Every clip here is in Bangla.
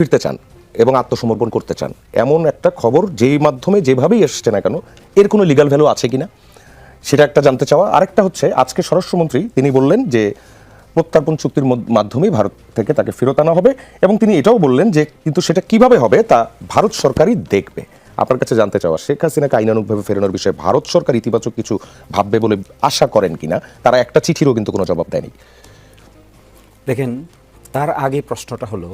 ফিরতে চান এবং আত্মসমর্পণ করতে চান, এমন একটা খবর যেই মাধ্যমে যেভাবেই এসছে না কেন এর কোনো লিগ্যাল ভ্যালু আছে কিনা সেটা একটা জানতে চাওয়া। আরেকটা হচ্ছে, আজকে স্বরাষ্ট্রমন্ত্রী তিনি বললেন যে প্রত্যর্পণ চুক্তির মাধ্যমে ভারত থেকে তাকে ফেরত আনা হবে, এবং তিনি এটাও বললেন যে কিন্তু সেটা কিভাবে হবে তা ভারত সরকারই দেখবে। আপনার কাছে জানতে চাওয়া, শেখ হাসিনাকে আইনানুগভাবে ফেরানোর বিষয়ে ভারত সরকার ইতিবাচক কিছু ভাববে বলে আশা করেন কিনা? তারা একটা চিঠিরও কিন্তু কোনো জবাব দেয়নি। দেখেন, তার আগে প্রশ্নটা হলো,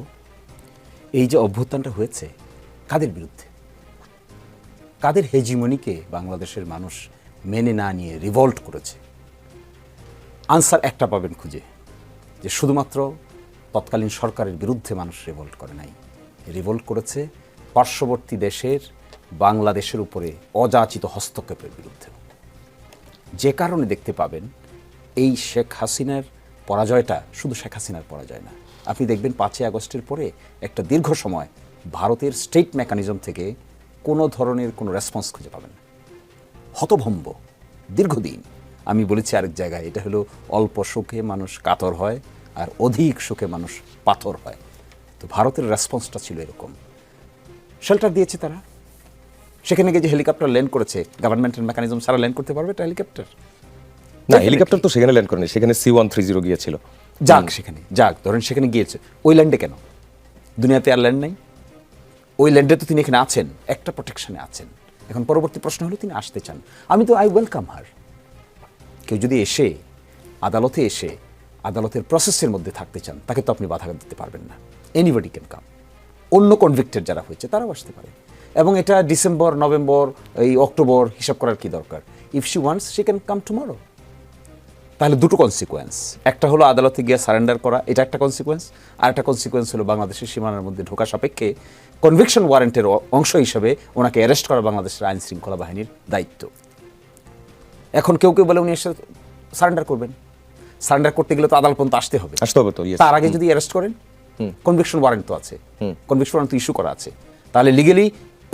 এই যে অভ্যুত্থানটা হয়েছে কাদের বিরুদ্ধে, কাদের হেজিমনিকে বাংলাদেশের মানুষ মেনে না নিয়ে রিভল্ট করেছে? আনসার একটা পাবেন খুঁজে, যে শুধুমাত্র তৎকালীন সরকারের বিরুদ্ধে মানুষ রিভল্ট করে নাই, রিভল্ট করেছে পার্শ্ববর্তী দেশের বাংলাদেশের উপরে অযাচিত হস্তক্ষেপের বিরুদ্ধে। যে কারণে দেখতে পাবেন এই শেখ হাসিনার পরাজয়টা শুধু শেখ হাসিনার পরাজয় না। আপনি দেখবেন 5ই আগস্টের পরে একটা দীর্ঘ সময় ভারতের স্টেট মেকানিজম থেকে কোনো ধরনের কোনো রেসপন্স খুঁজে পাবেন না। হতভম্ব দীর্ঘদিন। আমি বলেছি আরেক জায়গায়, এটা হলো অল্প সুখে মানুষ কাতর হয় আর অধিক সুখে মানুষ পাথর হয়। তো ভারতের রেসপন্সটা ছিল এরকম। শেল্টার দিয়েছে তারা, সেখানে গিয়ে যে হেলিকপ্টার ল্যান্ড করেছে, গভর্নমেন্টের মেকানিজম ছাড়া ল্যান্ড করতে পারবে এটা হেলিকপ্টার? না, হেলিকপ্টার তো সেখানে ল্যান্ড করেনি, সেখানে C-130 গিয়েছিল। যাক, সেখানে যাক, ধরেন সেখানে গিয়েছে, ওই ল্যান্ডে কেন? দুনিয়াতে আর ল্যান্ড নাই? ওই ল্যান্ডে তো তিনি এখানে আছেন, একটা প্রোটেকশনে আছেন। এখন পরবর্তী প্রশ্ন হলো তিনি আসতে চান, আমি তো আই ওয়েলকাম হার। কেউ যদি এসে আদালতে এসে আদালতের প্রসেসের মধ্যে থাকতে চান, তাকে তো আপনি বাধা দিতে পারবেন না। Anybody can come. অন্য কনভিক্টেড যারা হয়েছে তারাও আসতে পারে, এবং এটা ডিসেম্বর, নভেম্বর, এই অক্টোবর হিসাব করার কি দরকার? If she wants she can come tomorrow. তাহলে দুটো কনসিকোয়েন্স, একটা হলো আদালতে গিয়ে সারেন্ডার করা, এটা একটা কনসিকোয়েন্স, আর একটা কনসিকোয়েন্স হলো বাংলাদেশের সীমানার মধ্যে ঢোকা সাপেক্ষে কনভিকশন ওয়ারেন্টের অংশ হিসেবে ওনাকে অ্যারেস্ট করা বাংলাদেশের আইন শৃঙ্খলা বাহিনীর দায়িত্ব। এখন কেউ কেউ বলে উনি এসে সারেন্ডার করবেন, সারেন্ডার করতে গেলে তো আদালত পর্যন্ত আসতে হবে তো তার আগে যদি অ্যারেস্ট করেন, কনভিকশন ওয়ারেন্ট তো আছে, কনভিকশন ওয়ারেন্ট তো ইস্যু করা আছে, তাহলে legally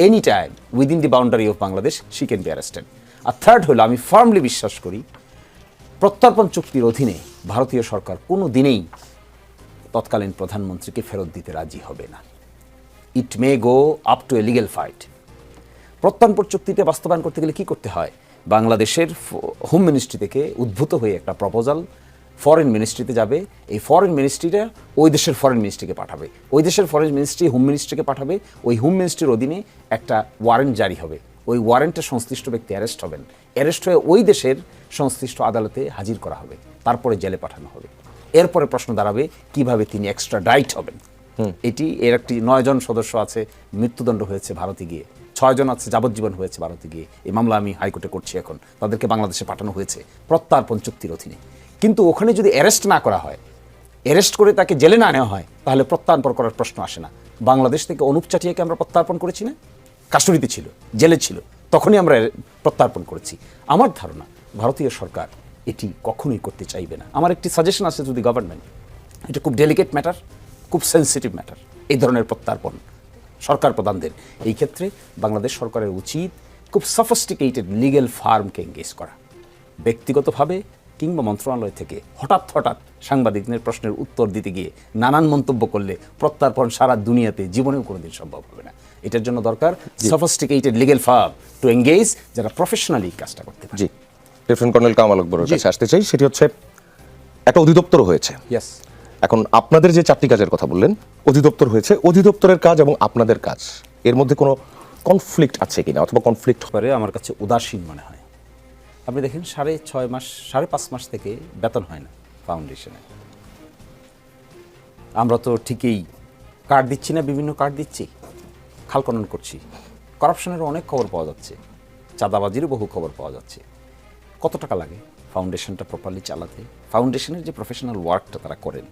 any time within the boundary of Bangladesh she can be arrested. আর থার্ড হলো, আমি ফার্মলি বিশ্বাস করি প্রত্যর্পণ চুক্তির অধীনে ভারতীয় সরকার কোনো দিনেই তৎকালীন প্রধানমন্ত্রীকে ফেরত দিতে রাজি হবে না। It may go up to a legal fight. প্রত্যর্পণ চুক্তিতে বাস্তবায়ন করতে গেলে কী করতে হয়? বাংলাদেশের হোম মিনিস্ট্রি থেকে উদ্ভূত হয়ে একটা প্রপোজাল ফরেন মিনিস্ট্রিতে যাবে, এই ফরেন মিনিস্ট্রিটা ওই দেশের ফরেন মিনিস্ট্রিকে পাঠাবে, ওই দেশের ফরেন মিনিস্ট্রি হোম মিনিস্ট্রিকে পাঠাবে, ওই হোম মিনিস্ট্রির অধীনে একটা ওয়ারেন্ট জারি হবে, ওই ওয়ারেন্টে সংশ্লিষ্ট ব্যক্তি অ্যারেস্ট হবেন, অ্যারেস্ট হয়ে ওই দেশের সংশ্লিষ্ট আদালতে হাজির করা হবে, তারপরে জেলে পাঠানো হবে। এরপরে প্রশ্ন দাঁড়াবে কিভাবে তিনি এক্সট্রাডাইট হবেন। এর একটি 9 জন সদস্য আছে, মৃত্যুদণ্ড হয়েছে ভারতে গিয়ে, 6 জন আছে যাবজ্জীবন হয়েছে ভারতে গিয়ে। এই মামলা আমি হাইকোর্টে করছি এখন, তাদেরকে বাংলাদেশে পাঠানো হয়েছে প্রত্যর্পণ চুক্তির অধীনে। কিন্তু ওখানে যদি অ্যারেস্ট না করা হয়, অ্যারেস্ট করে তাকে জেলে না নেওয়া হয়, তাহলে প্রত্যর্পণ করার প্রশ্ন আসে না। বাংলাদেশ থেকে অনুপ চাটিয়াকে আমরা প্রত্যর্পণ করেছি না? কাস্টডিতে ছিল, জেলে ছিল, তখনই আমরা প্রত্যর্পণ করেছি। আমার ধারণা ভারতীয় সরকার এটি কখনোই করতে চাইবে না। আমার একটি সাজেশন আছে, যদি গভর্নমেন্ট, এটা খুব ডেলিকেট ম্যাটার, খুব সেন্সিটিভ ম্যাটার, এই ধরনের প্রত্যর্পণ সরকার প্রধানদের, এই ক্ষেত্রে বাংলাদেশ সরকারের উচিত খুব সফিস্টিকেটেড লিগ্যাল ফার্মকে এঙ্গেজ করা। ব্যক্তিগতভাবে কিংবা মন্ত্রণালয় থেকে হঠাৎ সাংবাদিকদের প্রশ্নের উত্তর দিতে গিয়ে নানান মন্তব্য করলে প্রত্যর্পণ সারা দুনিয়াতে জীবনেও কোনোদিন সম্ভব হবে না। এটার জন্য দরকার sophisticated legal farm to engage, যারা প্রফেশনালি কাজটা করতে পারে। জি, লেফটেন্যান্ট কর্নেল কামাল আকবরের কাছে আসতে চাই। সেটি হচ্ছে, একটা অধিদপ্তর হয়েছে। ইয়েস। এখন আপনাদের যে 4টি কাজের কথা বললেন, অধিদপ্তর হয়েছে, অধিদপ্তরের কাজ এবং আপনাদের কাজ এর মধ্যে কোনো কনফ্লিক্ট আছে কিনা, অথবা কনফ্লিক্ট করে আমার কাছে উদাসীন মনে হয়। আপনি দেখেন 6.5 মাস 5.5 মাস থেকে বেতন হয় না ফাউন্ডেশনে। আমরা তো ঠিকই কার্ড দিচ্ছি না, বিভিন্ন কার্ড দিচ্ছি, খাল খনন করছি, করাপশনের অনেক খবর পাওয়া যাচ্ছে, চাঁদাবাজিরও বহু খবর পাওয়া যাচ্ছে। কত টাকা লাগে ফাউন্ডেশনটা প্রপারলি চালাতে? ফাউন্ডেশনের যে প্রফেশনাল ওয়ার্কটা তারা করেন,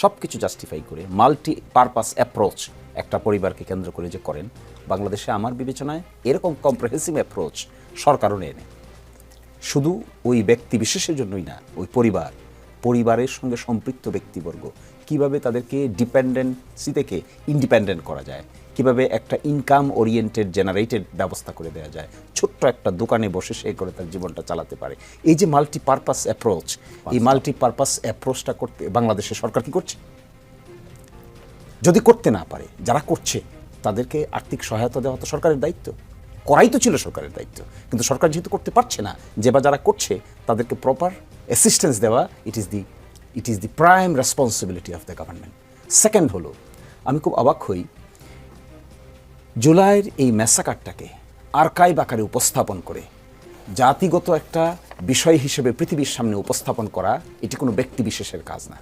সব কিছু জাস্টিফাই করে মাল্টি পারপাস অ্যাপ্রোচ একটা পরিবারকে কেন্দ্র করে যে করেন, বাংলাদেশে আমার বিবেচনায় এরকম কম্প্রিহেন্সিভ অ্যাপ্রোচ সরকারও নেয়। শুধু ওই ব্যক্তি বিশেষের জন্যই না, ওই পরিবারের সঙ্গে সম্পৃক্ত ব্যক্তিবর্গ, কিভাবে তাদেরকে ডিপেন্ডেন্সি থেকে ইন্ডিপেন্ডেন্ট করা যায়, কিভাবে একটা ইনকাম ওরিয়েন্টেড জেনারেটেড ব্যবস্থা করে দেওয়া যায়, ছোট্ট একটা দোকানে বসে সে করে তার জীবনটা চালাতে পারে। এই যে মাল্টিপারপাস অ্যাপ্রোচ, এই মাল্টিপারপাস অ্যাপ্রোচটা করতে বাংলাদেশের সরকার কি করছে? যদি করতে না পারে, যারা করছে তাদেরকে আর্থিক সহায়তা দেওয়া তো সরকারের দায়িত্ব, করাই তো ছিল সরকারের দায়িত্ব, কিন্তু সরকার যেহেতু করতে পারছে না, যে বা যারা করছে তাদেরকে প্রপার অ্যাসিস্ট্যান্স দেওয়া it is the prime responsibility of the government. Second হলো, আমি খুব অবাক হই জুলাইয়ের এই ম্যাসাকারটাকে আর্কাইভ আকারে উপস্থাপন করে জাতিগত একটা বিষয় হিসেবে পৃথিবীর সামনে উপস্থাপন করা, এটি কোনো ব্যক্তি বিশেষের কাজ না,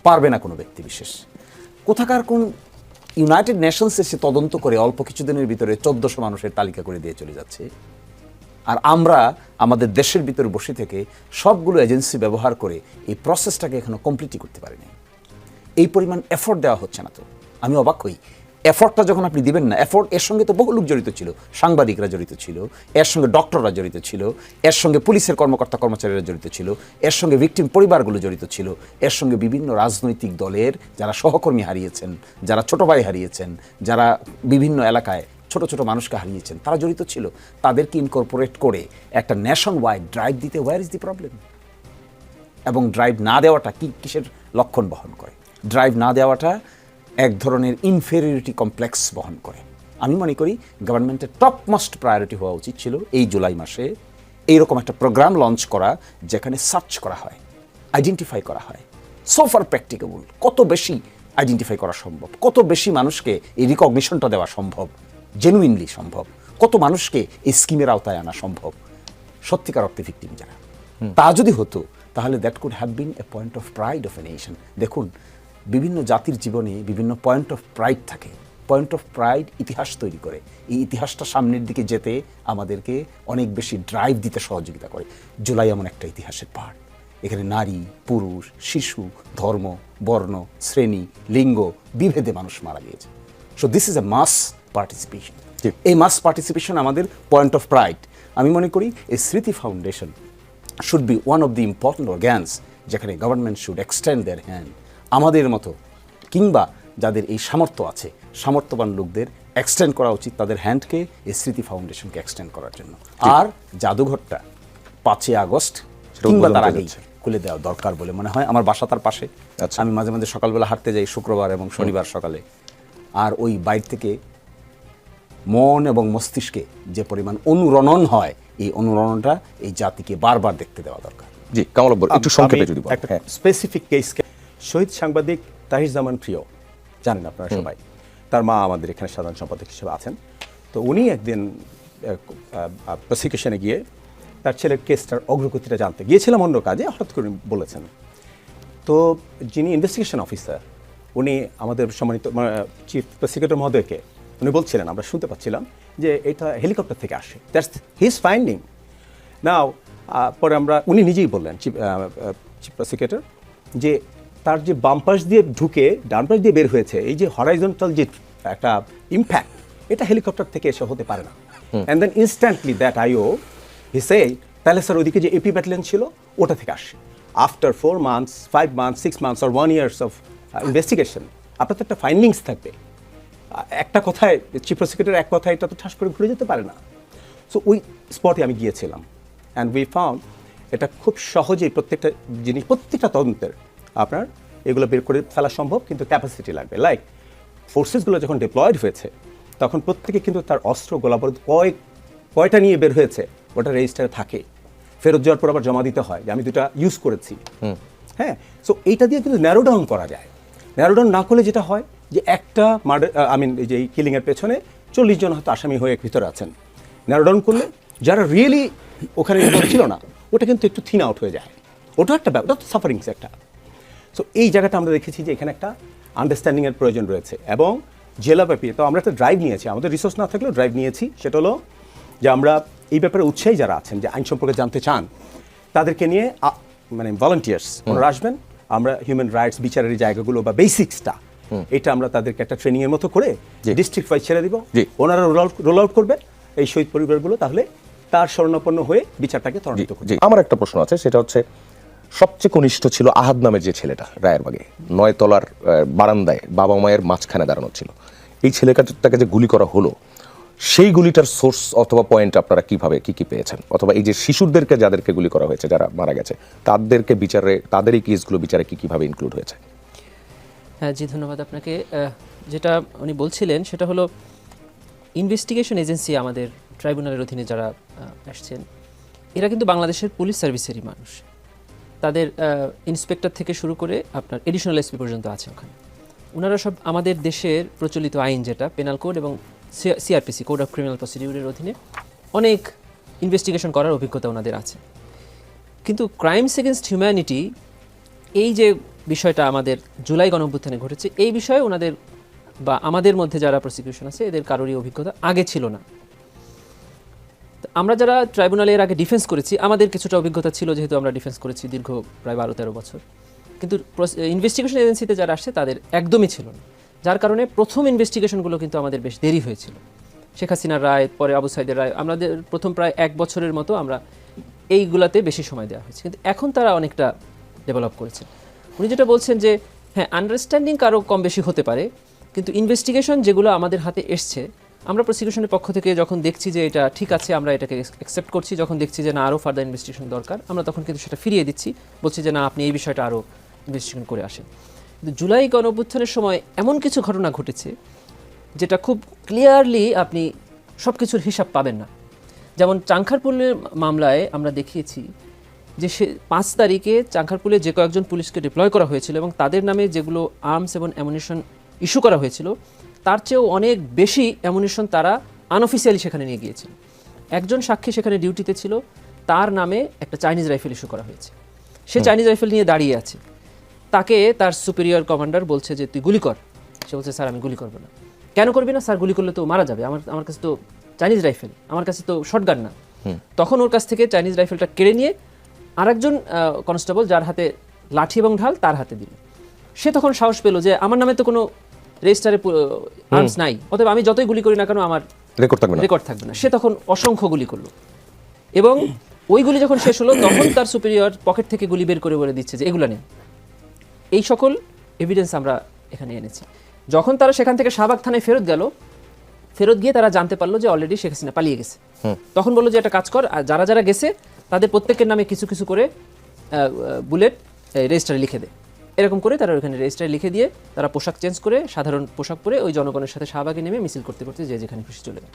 পারবে না কোনো ব্যক্তি বিশেষ। কোথাকার কোন ইউনাইটেড নেশনস এসে তদন্ত করে অল্প কিছুদিনের ভিতরে 1400 মানুষের তালিকা করে দিয়ে চলে যাচ্ছে, আর আমরা আমাদের দেশের ভিতরে বসে থেকে সবগুলো এজেন্সি ব্যবহার করে এই প্রসেসটাকে এখনো কমপ্লিটই করতে পারিনি। এই পরিমাণ এফোর্ট দেওয়া হচ্ছে না তো আমি অবাক হই। এফোর্টটা যখন আপনি দিবেন না, এফোর্ট এর সঙ্গে তো বহু লোক জড়িত ছিল, সাংবাদিকরা জড়িত ছিল, এর সঙ্গে ডক্টররা জড়িত ছিল, এর সঙ্গে পুলিশের কর্মকর্তা কর্মচারীরা জড়িত ছিল, এর সঙ্গে ভিকটিম পরিবারগুলো জড়িত ছিল, এর সঙ্গে বিভিন্ন রাজনৈতিক দলের যারা সহকর্মী হারিয়েছেন, যারা ছোট ভাই হারিয়েছেন, যারা বিভিন্ন এলাকায় ছোট ছোট মানুষকে হারিয়েছেন, তারা জড়িত ছিল। তাদেরকে ইনকর্পোরেট করে একটা ন্যাশন ওয়াইড ড্রাইভ দিতে ওয়্যার ইজ দি প্রবলেম? এবং ড্রাইভ না দেওয়াটা কিসের লক্ষণ বহন করে? ড্রাইভ না দেওয়াটা এক ধরনের ইনফেরিয়রিটি কমপ্লেক্স বহন করে। আমি মনে করি গভর্নমেন্টের টপ মোস্ট প্রায়োরিটি হওয়া উচিত ছিল এই জুলাই মাসে এইরকম একটা প্রোগ্রাম লঞ্চ করা, যেখানে সার্চ করা হয়, আইডেন্টিফাই করা হয়, সো ফার প্র্যাকটিকেবল, কত বেশি আইডেন্টিফাই করা সম্ভব, কত বেশি মানুষকে এই রিকগনিশনটা দেওয়া সম্ভব, জেনুইনলি সম্ভব, কত মানুষকে এই স্কিমের আওতায় আনা সম্ভব, সত্যিকার অর্থে ভিকটিম যারা। তা যদি হতো তাহলে that could have been A point of pride of a nation. দেখুন, বিভিন্ন জাতির জীবনে বিভিন্ন পয়েন্ট অফ প্রাইড থাকে। পয়েন্ট অফ প্রাইড ইতিহাস তৈরি করে, এই ইতিহাসটা সামনের দিকে যেতে আমাদেরকে অনেক বেশি ড্রাইভ দিতে সহযোগিতা করে। জুলাই এমন একটা ইতিহাসের পার্ট, এখানে নারী, পুরুষ, শিশু, ধর্ম, বর্ণ, শ্রেণী, লিঙ্গ বিভেদে মানুষ মারা গিয়েছে। So this is a mass participation. এই মাস পার্টিসিপেশন আমাদের পয়েন্ট অফ প্রাইড। আমি মনে করি এই Smriti foundation should be one of the important organs, যেখানে government should extend their hand, আমাদের মতো কিংবা যাদের এই সামর্থ্য আছে, সামর্থ্যবান লোকদের এক্সটেন্ড করা উচিত তাদের হ্যান্ডকে এই স্মৃতি ফাউন্ডেশনকে এক্সটেন্ড করার জন্য। আর জাদুঘরটা 5 আগস্ট কিংবা তার আগেই খুলে দেওয়া দরকার বলে মনে হয়। আমার বাসা তার পাশে, আমি মাঝে মাঝে সকালবেলা হাঁটতে যাই শুক্রবার এবং শনিবার সকালে, আর ওই বাইর থেকে মন এবং মস্তিষ্কে যে পরিমাণ অনুরণন হয়, এই অনুরণনটা এই জাতিকে বারবার দেখতে দেওয়া দরকার। জি, কামাল আকবর, একটু সংক্ষেপে যদি বলেন। একটা স্পেসিফিক কেস, শহীদ সাংবাদিক তাহির জামান প্রিয়, জানেন আপনারা সবাই, তার মা আমাদের এখানে সাধারণ সম্পাদক হিসেবে আছেন। তো উনি একদিন প্রসিকিউশনে গিয়ে তার ছেলের কেসটার অগ্রগতিটা জানতে গিয়েছিলাম অন্য কাজে, হঠাৎ করে বলেছেন। তো যিনি ইনভেস্টিগেশন অফিসার, উনি আমাদের সম্মানিত চিফ প্রসিকিউটর মহোদয়কে উনি বলছিলেন, আমরা শুনতে পাচ্ছিলাম যে এটা হেলিকপ্টার থেকে আসে, দ্যাটস হিজ ফাইন্ডিং। নাও পরে উনি নিজেই বললেন, চিফ প্রসিকিউটর, যে তার যে বাম পাশ দিয়ে ঢুকে ডান পাশ দিয়ে বের হয়েছে, এই যে হরাইজন্টাল যে একটা ইম্প্যাক্ট, এটা হেলিকপ্টার থেকে এসে হতে পারে না। অ্যান্ড দেন ইনস্ট্যান্টলি দ্যাট আইও হি সে, তাহলে স্যার ওইদিকে যে এপি ব্যাটালিয়ন ছিল ওটা থেকে আসে। After 4 months, 5 months, 6 months or 1 year of investigation, আপনার তো একটা ফাইন্ডিংস থাকবে। একটা কথায় চিফ প্রসিকিউটর এক কথায় এটা তো ঠাস করে ঘুরে যেতে পারে না। সো ওই স্পটে আমি গিয়েছিলাম, অ্যান্ড উই ফাউন্ড এটা খুব সহজেই প্রত্যেকটা জিনিস, প্রত্যেকটা তদন্তের আপনার এগুলো বের করে ফেলা সম্ভব, কিন্তু ক্যাপাসিটি লাগবে। লাইক ফোর্সেসগুলো যখন ডিপ্লয়েড হয়েছে তখন প্রত্যেকে কিন্তু তার অস্ত্র গোলাবারুদ কয়টা নিয়ে বের হয়েছে ওটা রেজিস্টারে থাকে, ফেরত যাওয়ার পর আবার জমা দিতে হয় যে আমি দুটা ইউজ করেছি। হ্যাঁ, সো এইটা দিয়ে কিন্তু ন্যারো ডাউন করা যায়। ন্যারো ডাউন না করলে যেটা হয় যে একটা মার্ডার, এই যে কিলিংয়ের পেছনে 40 জন হয়তো আসামি হয়ে ভিতরে আছেন। ন্যারো ডাউন করলে যারা রিয়েলি ওখানে ছিল না, ওটা কিন্তু একটু থিন আউট হয়ে যায়। ওটা একটা ব্যাপার, ওটা তো সাফারিংস একটা। সো এই জায়গাটা আমরা দেখেছি যে এখানে একটা আন্ডারস্ট্যান্ডিংয়ের প্রয়োজন রয়েছে। এবং জেলাব্যাপী তো আমরা একটা ড্রাইভ নিয়েছি, আমাদের রিসোর্স না থাকলেও ড্রাইভ নিয়েছি। সেটা হলো যে আমরা এই ব্যাপারে উৎসাহী যারা আছেন, যে আইন সম্পর্কে জানতে চান, তাদেরকে নিয়ে মানে ভলান্টিয়ার্স ওনারা আসবেন। আমরা হিউম্যান রাইটস বিচারের জায়গাগুলো বা বেসিক্সটা, এটা আমরা তাদেরকে একটা ট্রেনিংয়ের মতো করে ডিস্ট্রিক্ট ওয়াইজ ছেড়ে দিব। ওনারা রোল আউট করবেন এই শহীদ পরিবারগুলো, তাহলে তার শরণাপন্ন হয়ে বিচারটাকে ত্বরান্বিত করবে। আমার একটা প্রশ্ন আছে, সেটা হচ্ছে সবচেয়ে কনিষ্ঠ ছিল আহাদ নামের যে ছেলেটা, রায়েরবাগে 9 তলার বারান্দায় বাবা মায়ের মাঝখানে দাঁড়ানো ছিল। এই ছেলেটাকে যে গুলি করা হলো, সেই গুলিটার সোর্স অথবা পয়েন্ট আপনারা কিভাবে কি পেয়েছেন, অথবা এই যে শিশুদেরকে যাদেরকে গুলি করা হয়েছে, যারা মারা গেছে, তাদেরকে বিচারে, তাদের এই কেসগুলো বিচারে কিভাবে ইনক্লুড হয়েছে? হ্যাঁ জি, ধন্যবাদ আপনাকে। যেটা উনি বলছিলেন সেটা হলো ইনভেস্টিগেশন এজেন্সি আমাদের ট্রাইব্যুনালের অধীনে যারা আসছেন, এরা কিন্তু বাংলাদেশের পুলিশ সার্ভিসেরই মানুষ। তাদের ইন্সপেক্টর থেকে শুরু করে আপনার এডিশনাল এসপি পর্যন্ত আছে ওখানে। ওনারা সব আমাদের দেশের প্রচলিত আইন যেটা পেনাল কোড এবং সিআরপিসি কোড অফ ক্রিমিনাল প্রসিডিউরের অধীনে অনেক ইনভেস্টিগেশন করার অভিজ্ঞতা ওনাদের আছে। কিন্তু ক্রাইমস এগেনস্ট হিউম্যানিটি এই যে বিষয়টা আমাদের জুলাই গণঅভ্যুত্থানে ঘটেছে, এই বিষয়ে ওনাদের বা আমাদের মধ্যে যারা প্রসিকিউশন আছে এদের কারোরই অভিজ্ঞতা আগে ছিল না। তো আমরা যারা ট্রাইব্যুনালে এর আগে ডিফেন্স করেছি, আমাদের কিছুটা অভিজ্ঞতা ছিল, যেহেতু আমরা ডিফেন্স করেছি দীর্ঘ প্রায় 12-13 বছর। কিন্তু ইনভেস্টিগেশন এজেন্সিতে যারা আসছে তাদের একদমই ছিল না, যার কারণে প্রথম ইনভেস্টিগেশনগুলো কিন্তু আমাদের বেশ দেরি হয়েছিল। শেখ হাসিনার রায়, পরে আবু সাইদের রায়, আমাদের প্রথম প্রায় 1 বছরের মতো আমরা এইগুলাতে বেশি সময় দেওয়া হয়েছে। কিন্তু এখন তারা অনেকটা ডেভেলপ করেছেন। উনি যেটা বলছেন যে হ্যাঁ, আন্ডারস্ট্যান্ডিং কারো কম বেশি হতে পারে, কিন্তু ইনভেস্টিগেশন যেগুলো আমাদের হাতে এসছে, আমরা প্রসিকিউশনের পক্ষ থেকে যখন দেখছি যে এটা ঠিক আছে, আমরা এটাকে অ্যাকসেপ্ট করছি। যখন দেখছি যে না, আরও ফার্দার ইনভেস্টিগেশন দরকার, আমরা তখন কিন্তু সেটা ফিরিয়ে দিচ্ছি, বলছি যে না, আপনি এই বিষয়টা আরও ইনভেস্টিগেশন করে আসেন। কিন্তু জুলাই গণঅভ্যুত্থানের সময় এমন কিছু ঘটনা ঘটেছে যেটা খুব ক্লিয়ারলি আপনি সব কিছুর হিসাব পাবেন না। যেমন চাংখারপুলের মামলায় আমরা দেখিয়েছি যে 5 তারিখে চাংখারপুলে যে কয়েকজন পুলিশকে ডিপ্লয় করা হয়েছিল এবং তাদের নামে যেগুলো আর্মস এবং অ্যামুনিশন ইস্যু করা হয়েছিল, তার চেয়েও অনেক বেশি অ্যামুনিশন তারা আনঅফিসিয়ালি সেখানে নিয়ে গিয়েছিল। একজন সাক্ষী সেখানে ডিউটিতে ছিল, তার নামে একটা চাইনিজ রাইফেল ইস্যু করা হয়েছে। সে চাইনিজ রাইফেল নিয়ে দাঁড়িয়ে আছে, তাকে তার সুপিরিয়র কমান্ডার বলছে যে তুই গুলি কর। সে বলছে স্যার আমি গুলি করবো না। কেন করবি না? স্যার গুলি করলে তো মারা যাবে, আমার কাছে তো চাইনিজ রাইফেল, আমার কাছে তো শটগান না। তখন ওর কাছ থেকে চাইনিজ রাইফেলটা কেড়ে নিয়ে আরেকজন কনস্টেবল যার হাতে লাঠি এবং ঢাল, তার হাতে দিল। সে তখন সাহস পেল যে আমার নামে তো কোনো রেজিস্টারে আর্মস নাই, অতএব আমি যতই গুলি করি না কেন আমার রেকর্ড থাকবে না। সে তখন অসংখ্য গুলি করলো এবং ওই গুলি যখন শেষ হলো তখন তার সুপিরিয়র পকেট থেকে গুলি বের করে বলে দিচ্ছে যে এগুলো নেই। এই সকল এভিডেন্স আমরা এখানে এনেছি। যখন তারা সেখান থেকে শাহবাগ থানায় ফেরত গিয়ে তারা জানতে পারলো যে অলরেডি শেখ হাসিনা পালিয়ে গেছে। তখন বললো যে একটা কাজ কর, আর যারা যারা গেছে তাদের প্রত্যেকের নামে কিছু কিছু করে বুলেট রেজিস্টারে লিখে দেয়। এরকম করে তারা ওখানে রেজিস্টারে লিখে দিয়ে তারা পোশাক চেঞ্জ করে, সাধারণ পোশাক পরে ওই জনগণের সাথে শাহবাগে নেমে মিছিল করতে করতে যে যেখানে খুশি চলে যায়।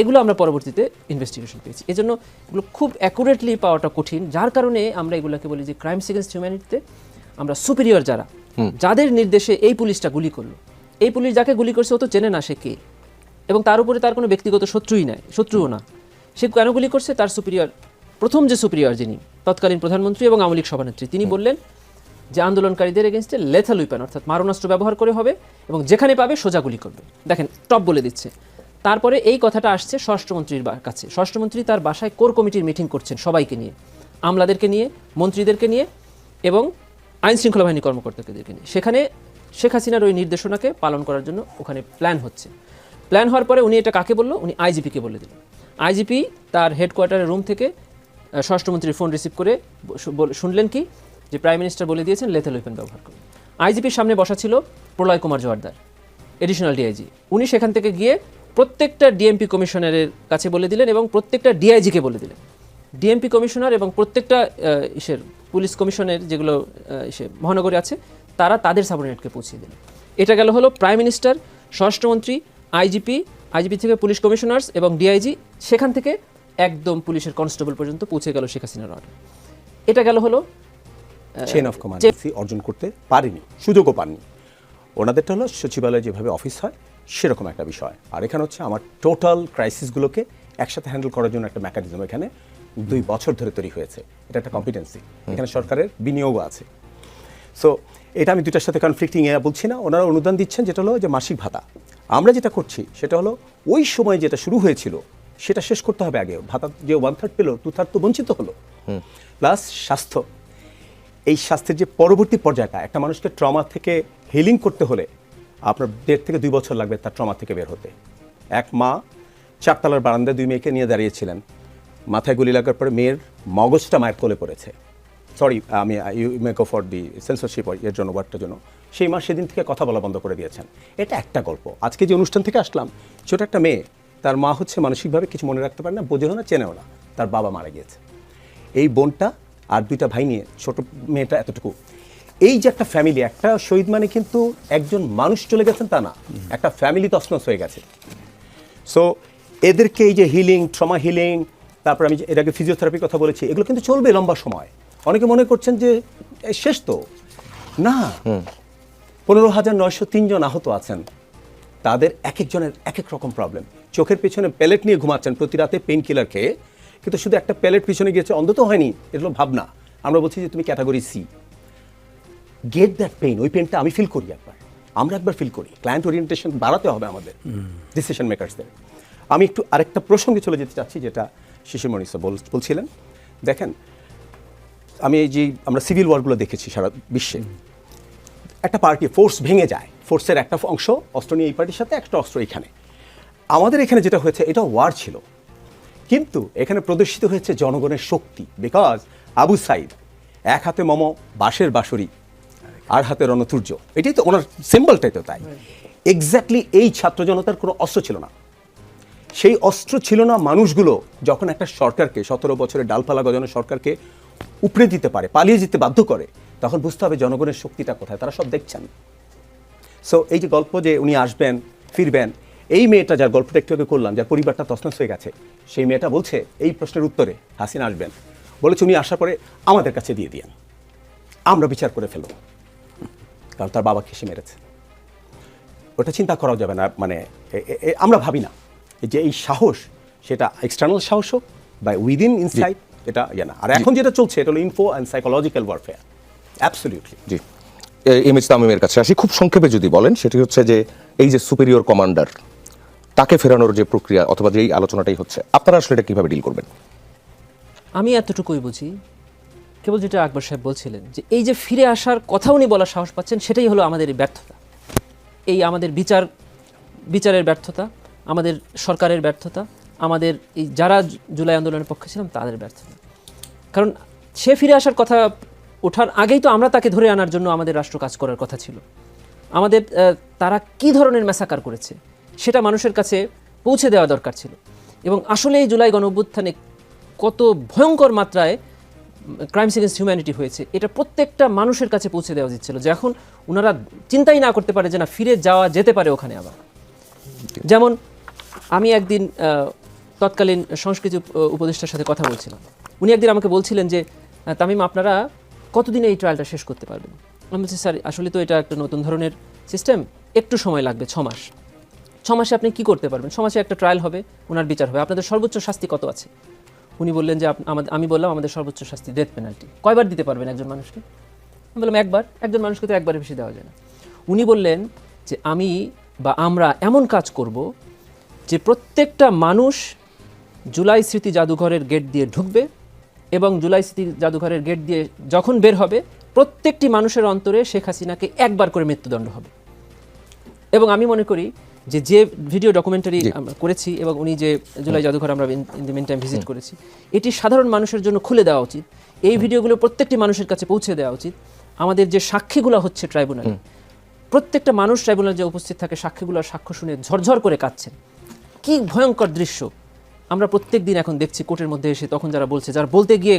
এগুলো আমরা পরবর্তীতে ইনভেস্টিগেশন পেয়েছি। এজন্য এগুলো খুব অ্যাকুরেটলি পাওয়াটা কঠিন, যার কারণে আমরা এগুলোকে বলি যে ক্রাইমস এগেইনস্ট হিউম্যানিটিতে আমরা সুপিরিয়র যারা, যাদের নির্দেশে এই পুলিশটা গুলি করলো, এই পুলিশ যাকে গুলি করছে ও তো চেনে না সে কে, এবং তার উপরে তার কোনো ব্যক্তিগত শত্রুও না। সে কেন গুলি করছে? তার সুপিরিয়র, প্রথম যে সুপিরিয়র যিনি তৎকালীন প্রধানমন্ত্রী এবং আওয়ামী লীগ সভানেত্রী, তিনি বললেন যে আন্দোলনকারীদের এগেইনস্টে লেথাল উইপন অর্থাৎ মারণাস্ত্র ব্যবহার করে হবে এবং যেখানে পাবে সোজা গুলি করবে। দেখেন, টপ বলে দিচ্ছে। তারপরে এই কথাটা আসছে স্বরাষ্ট্রমন্ত্রীর কাছে। স্বরাষ্ট্রমন্ত্রী তার বাসায় কোর কমিটির মিটিং করছেন সবাইকে নিয়ে, আমলাদেরকে নিয়ে, মন্ত্রীদেরকে নিয়ে এবং আইন শৃঙ্খলা বাহিনী কর্মকর্তাদেরকে নিয়ে। সেখানে শেখ হাসিনার ওই নির্দেশনাকে পালন করার জন্য ওখানে প্ল্যান হচ্ছে। প্ল্যান হওয়ার পরে উনি এটা কাকে বললো? উনি আইজিপিকে বলে দিলেন। আইজিপি তার হেডকোয়ার্টারের রুম থেকে স্বরাষ্ট্রমন্ত্রীর ফোন রিসিভ করে শুনলেন কি যে প্রাইম মিনিস্টার বলে দিয়েছেন লেথাল ওয়েপন ব্যবহার করুন। আইজিপির সামনে বসা ছিল প্রলয় কুমার জোয়ারদার, এডিশনাল ডিআইজি। উনি সেখান থেকে গিয়ে প্রত্যেকটা ডিএমপি কমিশনারের কাছে বলে দিলেন এবং প্রত্যেকটা ডিআইজিকে বলে দিলেন। ডিএমপি কমিশনার এবং প্রত্যেকটা পুলিশ কমিশনের যেগুলো মহানগরে আছে তারা তাদের সাবঅর্ডিনেটকে পৌঁছে দিলেন। এটা গেল হলো প্রাইম মিনিস্টার, স্বরাষ্ট্রমন্ত্রী, আইজিপি থেকে পুলিশ কমিশনার্স এবং ডিআইজি, সেখান থেকে একদম পুলিশের কনস্টেবল পর্যন্ত পৌঁছে গেল শেখ হাসিনার অর্ডার। এটা গেল হলো চেইন অফ কমান্ড অর্জন করতে পারেনি, সুযোগও পাননি। ওনাদেরটা হলো সচিবালয়ে যেভাবে অফিস হয় সেরকম একটা বিষয়, আর এখানে হচ্ছে আমার টোটাল ক্রাইসিসগুলোকে একসাথে হ্যান্ডেল করার জন্য একটা মেকানিজম এখানে 2 বছর ধরে তৈরি হয়েছে। এটা একটা কম্পিটেন্সি, এখানে সরকারের বিনিয়োগও আছে। সো এটা আমি দুটার সাথে কনফ্লিক্টিং বলছি না। ওনারা অনুদান দিচ্ছেন যেটা হলো যে মাসিক ভাতা। আমরা যেটা করছি সেটা হলো ওই সময় যেটা শুরু হয়েছিল সেটা শেষ করতে হবে আগে। ভাতা যে 1/3 পেল, 2/3 তো বঞ্চিত হলো। প্লাস স্বাস্থ্য, এই স্বাস্থ্যের যে পরবর্তী পর্যায়টা, একটা মানুষকে ট্রমা থেকে হিলিং করতে হলে আপনার 1.5 থেকে 2 বছর লাগবে তার ট্রমা থেকে বের হতে। এক মা 4 তলার বারান্দায় 2 মেয়েকে নিয়ে দাঁড়িয়েছিলেন, মাথায় গুলি লাগার পরে মেয়ের মগজটা মায়ের কোলে পড়েছে। সরি, আমি you may go for the censorship এর জন্য, ওয়ার্ডটার জন্য। সেই মা সেদিন থেকে কথা বলা বন্ধ করে দিয়েছেন। এটা একটা গল্প। আজকে যে অনুষ্ঠান থেকে আসলাম, ছোট একটা মেয়ে, তার মা হচ্ছে মানসিকভাবে কিছু মনে রাখতে পারে না, বোঝেও না, চেনেও না, তার বাবা মারা গিয়েছে। এই বোনটা আর 2টা ভাই নিয়ে, ছোট মেয়েটা এতটুকু, এই যে একটা ফ্যামিলি, একটা শহীদ মানে কিন্তু একজন মানুষ চলে গেছেন তা না, একটা ফ্যামিলি তছনছ হয়ে গেছে। সো এদেরকে এই যে হিলিং, ট্রমা হিলিং, তারপর আমি এর আগে ফিজিওথেরাপির কথা বলেছি, এগুলো কিন্তু চলবে লম্বা সময়। অনেকে মনে করছেন যে শেষ তো না, 15,903 জন আহত আছেন, তাদের এক একজনের এক এক রকম প্রবলেম। চোখের পেছনে প্যালেট নিয়ে ঘুমাচ্ছেন প্রতি রাতে পেইন কিলার খেয়ে, কিন্তু শুধু একটা প্যালেট পিছনে গিয়েছে অন্ধ তো হয়নি, এগুলো ভাবনা। আমরা বলছি যে তুমি category C, get that pain. ওই পেইনটা আমি ফিল করি একবার, আমরা একবার ফিল করি। ক্লায়েন্ট ওরিয়েন্টেশন বাড়াতে হবে আমাদের ডিসিশন মেকারসদের। আমি একটু আরেকটা প্রসঙ্গে চলে যেতে চাচ্ছি, যেটা শিশিরমণি স্যার বলছিলেন। দেখেন, আমি এই যে আমরা সিভিল ওয়ারগুলো দেখেছি সারা বিশ্বে, একটা পার্টি ফোর্স ভেঙে যায়, ফোর্সের একটা অংশ অস্ত্র নিয়ে এই পার্টির সাথে, একটা অস্ত্র এখানে। আমাদের এখানে যেটা হয়েছে, এটা ওয়ার ছিল, কিন্তু এখানে প্রদর্শিত হয়েছে জনগণের শক্তি। বিকজ আবু সাইদ এক হাতে মম বাঁশের বাঁশরি, আর হাতে রণতুর্য, এটাই তো ওনার সিম্বলটাই তো তাই। এক্স্যাক্টলি এই ছাত্র জনতার কোনো অস্ত্র ছিল না, সেই অস্ত্র ছিল না মানুষগুলো যখন একটা সরকারকে, 17 বছরের ডালপালা গজানো সরকারকে উপড়ে দিতে পারে, পালিয়ে যেতে বাধ্য করে, তখন বুঝতে হবে জনগণের শক্তিটা কোথায়। তারা সব দেখছেন। সো এই যে গল্প যে উনি আসবেন ফিরবেন, এই মেয়েটা যার গল্পটা একটু আগে করলাম, যার পরিবারটা তছনছ হয়ে গেছে, সেই মেয়েটা বলছে এই প্রশ্নের উত্তরে হাসিনা আসবেন, বলেছে উনি আসার পরে আমাদের কাছে দিয়ে দিয়েন, আমরা বিচার করে ফেলব, কারণ তার বাবা খেসে মেরেছে। ওটা চিন্তা করা যাবে না, মানে আমরা ভাবি না যে এই সাহস, সেটা এক্সটার্নাল সাহস হোক বা উইদিন ইনসাইড, এটা ইয়ে না। আর এখন যেটা চলছে, এটা হলো info and psychological warfare. Absolutely. জি, এমএইচ তামিমের কাছে আসি, খুব সংক্ষেপে যদি বলেন। সেটি হচ্ছে যে এই যে সুপিরিয়র কমান্ডার, তাকে ফেরানোর যে প্রক্রিয়া অথবা যেই আলোচনাটাই হচ্ছে, আপনারা আসলে এটা কিভাবে ডিল করবেন? আমি এতটুকুই বুঝি, কেবল যেটা আকবর সাহেব বলছিলেন, যে এই যে ফিরে আসার কথা উনি বলার সাহস পাচ্ছেন, সেটাই হলো আমাদের এই ব্যর্থতা, এই আমাদের বিচারের ব্যর্থতা, আমাদের সরকারের ব্যর্থতা, আমাদের এই যারা জুলাই আন্দোলনের পক্ষে ছিলাম তাদের ব্যর্থতা। কারণ সে ফিরে আসার কথা ওঠার আগেই তো আমরা তাকে ধরে আনার জন্য আমাদের রাষ্ট্র কাজ করার কথা ছিল। আমাদের তারা কি ধরনের ম্যাসাকার করেছে সেটা মানুষের কাছে পৌঁছে দেওয়া দরকার ছিল। এবং আসলে এই জুলাই গণঅভ্যুত্থানে কত ভয়ঙ্কর মাত্রায় ক্রাইমস এগেন্সট হিউম্যানিটি হয়েছে, এটা প্রত্যেকটা মানুষের কাছে পৌঁছে দেওয়া উচিত ছিল, যে এখন ওনারা চিন্তাই না করতে পারে যে না, ফিরে যাওয়া যেতে পারে ওখানে আবার। যেমন আমি একদিন তৎকালীন সংস্কৃতি উপদেষ্টার সাথে কথা বলছিলাম, উনি একদিন আমাকে বলছিলেন যে তামিম, আপনারা কতদিনে এই ট্রায়ালটা শেষ করতে পারবেন? আমি বলছি, স্যার আসলে তো এটা একটা নতুন ধরনের সিস্টেম, একটু সময় লাগবে, 6 মাস। 6 মাসে আপনি কি করতে পারবেন? 6 মাসে একটা ট্রায়াল হবে, ওনার বিচার হবে। আপনাদের সর্বোচ্চ শাস্তি কত আছে? উনি বললেন যে আমি বললাম আমাদের সর্বোচ্চ শাস্তি ডেথ পেনাল্টি। কয়বার দিতে পারবেন একজন মানুষকে? আমি বললাম একবার। একজন মানুষকে তো একবারের বেশি দেওয়া যায় না। উনি বললেন যে আমরা এমন কাজ করব যে প্রত্যেকটা মানুষ জুলাই স্মৃতি জাদুঘরের গেট দিয়ে ঢুকবে এবং জুলাই স্মৃতি জাদুঘরের গেট দিয়ে যখন বের হবে, প্রত্যেকটি মানুষের অন্তরে শেখ হাসিনাকে একবার করে মৃত্যুদণ্ড হবে। এবং আমি মনে করি যে ভিডিও ডকুমেন্টারি আমরা করেছি এবং উনি যে জুলাই জাদুঘর আমরা in the mean time visit করেছি, এটি সাধারণ মানুষের জন্য খুলে দেওয়া উচিত। এই ভিডিওগুলো প্রত্যেকটি মানুষের কাছে পৌঁছে দেওয়া উচিত। আমাদের যে সাক্ষীগুলো হচ্ছে ট্রাইব্যুনালে, প্রত্যেকটা মানুষ ট্রাইব্যুনালে যে উপস্থিত থাকে, সাক্ষীগুলোর সাক্ষ্য শুনে ঝরঝর করে কাঁদছেন। কি ভয়ঙ্কর দৃশ্য আমরা প্রত্যেক দিন এখন দেখছি কোর্টের মধ্যে এসে। তখন যারা বলতে গিয়ে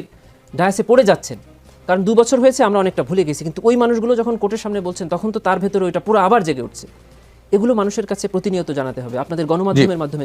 ডায়াসে পড়ে যাচ্ছেন, কারণ 2 বছর হয়েছে, আমরা অনেকটা ভুলে গেছি, কিন্তু ওই মানুষগুলো যখন কোর্টের সামনে বলছেন, তখন তো তার ভেতরে ওইটা পুরো আবার জেগে উঠছে। এগুলো মানুষের কাছে প্রতিনিয়ত জানাতে হবে, আপনাদের গণমাধ্যমের মাধ্যমে